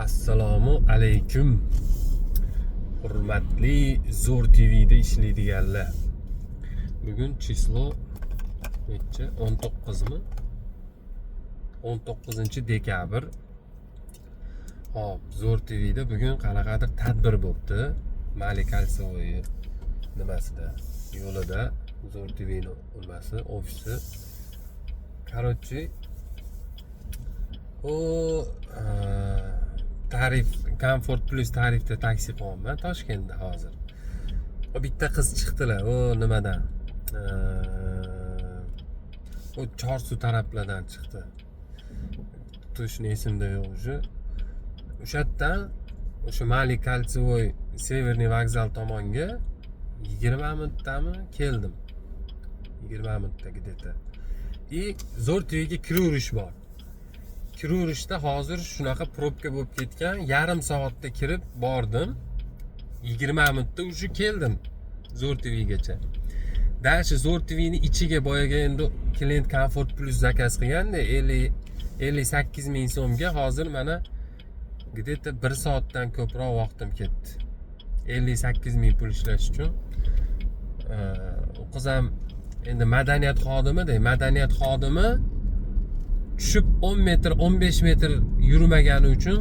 Assalomu alaykum. Hurmatli Zo'r TV'da ishlaydiganlar. Bugun chislo necha? 19 mi? 19-dekabr. Hop, Zo'r TV'da bugun qanaqadir tadbir bo'libdi. Malik Alsovoy nimasida, yo'lida Zo'r TV'ning nimasi, ofisi. Короче, tarif Comfort Plus tarifda taksi qilyapman Toshkentda hozir. O bitta qiz chiqdilar, nimadan? O Chorsu taraflardan chiqdi. To'shni esimda yo'q уже. O'shadan o'sha Malik Alsovoy Severniy vokzal tomonga 20 minutdami keldim. 20 minutda где-то. И Zo'r TV'ga kiraverish bor. Kiravurishda hozir shunaqa probka bo'lib ketgan, yarim soatda kirib bordim. 20 minutda уже keldim Zo'r TVgacha. Dashi Zo'r TVning ichiga boyaga endi klient Comfort Plus zakaz qilganda 58 ming so'mga hozir mana где-то 1 soatdan ko'proq vaqtim ketdi. 58 ming pul ishlash uchun. O qiz ham endi madaniyat xodimi-da, madaniyat xodimi tushib 10 metr 15 metr yurmagani uchun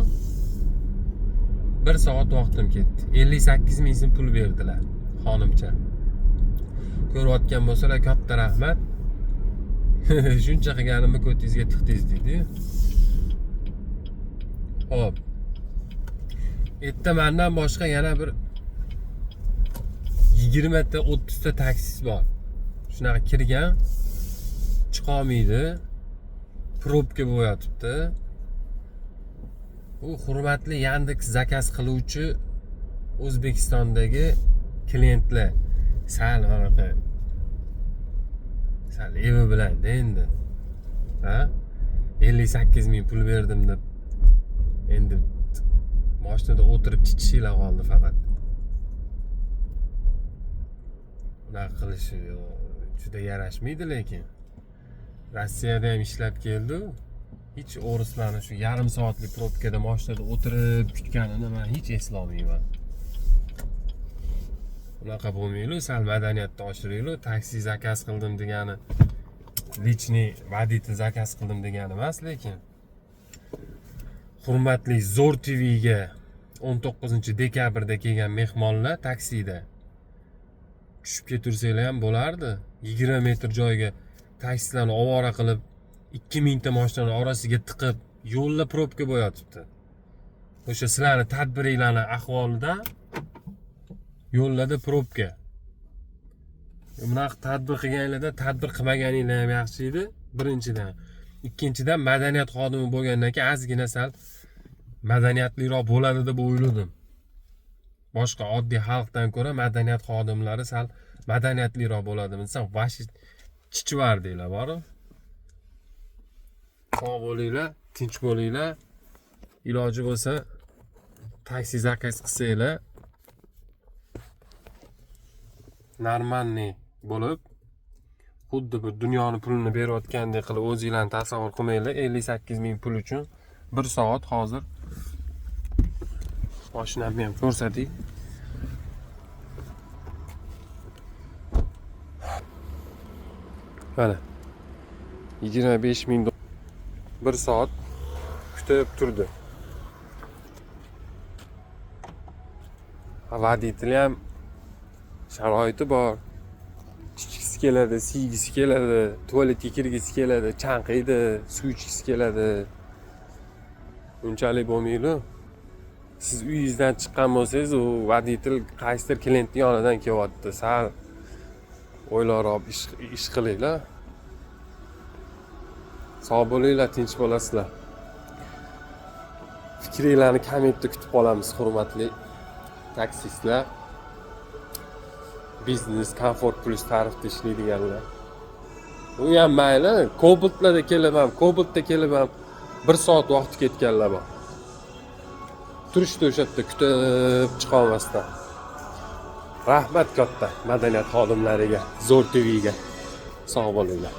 1 soat vaqtim ketdi. 58 ming so'm pul berdilar xonimcha. Ko'rayotgan bo'lsalar katta rahmat. Shuncha qilganimni ko'tingizga tiqdingiz deydi. Hop. Erta mendan boshqa yana bir 20 ta 30 ta taksi bor. Shunaqa kirgan, chiqa olmaydi. Probka bo'yatibdi. U hurmatli Yandex zakaz qiluvchi O'zbekistondagi klientlar sal anaqa sal evi bilan endi. Ha? 58 ming pul berdim deb endi mashinada o'tirib chiqishinglar qoldi faqat. Unaqa qilishi juda yarashmaydi lekin. Rossiyada ham ishlab keldi. Hech o'rislarni shu yarim soatlik probkada mashinada o'tirib kutganini men hech eslolmayman. Unaqa bo'lmaydi, sal madaniyatni oshiringlar. Taksi zakaz qildim degani, lichniy водитель zakaz qildim degani emas, lekin hurmatli Zo'r TVga 19-dekabrda kelgan mehmonlar taksida tushib ketursanglar ham bo'lardi. 20 metr joyga taksilarni ovora qilib 2000 ta mashinaning orasiga tiqib yo'lda probka bo'yatibdi. O'sha sizlarning tadbiringlarning ahvolida yo'llarda probka. Bunaqa tadbir qilganinglarda tadbir qilmaganinglar ham yaxshi edi, birinchidan. Ikkinchidan madaniyat xodimi bo'lgandan keyin ozgina sal madaniyatliroq bo'ladi deb o'yladim. Boshqa oddiy xalqdan ko'ra madaniyat xodimlari sal madaniyatliroq bo'ladi desa, vashi chichvardinglar bor-ku. Sog' bo'linglar, tinch bo'linglar. Iloji bo'lsa taksi zakaz qilsanglar normalniy bo'lib, xuddi bir dunyoning pulini berayotgandek qilib o'zingizlarni tasavvur qilmanglar. 58 ming pul uchun 1 soat hozir mashinamni ham ko'rsating. Mana 25 ming 1 soat kutib turdi. Водитель ham sharoiti bor. Ichgisi keladi, siygisi keladi, tualetga kirgisi keladi, chanqiydi, suv ichgisi keladi. Unchalik bo'lmaydi. Siz uyingizdan chiqqan bo'lsangiz, u водитель qaysidir klientning yonidan kelyapti. Sal o'ylaroq ish qilinglar. Sog' bo'linglar, tinch bo'lasizlar. Fikringlarni kommentda kutib qolamiz, hurmatli taksistlar. Biznes Comfort Plus tarifda ishlaydiganlar. U ham mayli, Cobaltlarda kelib ham 1 soat vaqt ketganlar bor. Turishdi o'sha yerda kutib chiqa olmasdan. Rahmat katta madaniyat xodimlariga, Zo'r TVga. Sog' bo'linglar.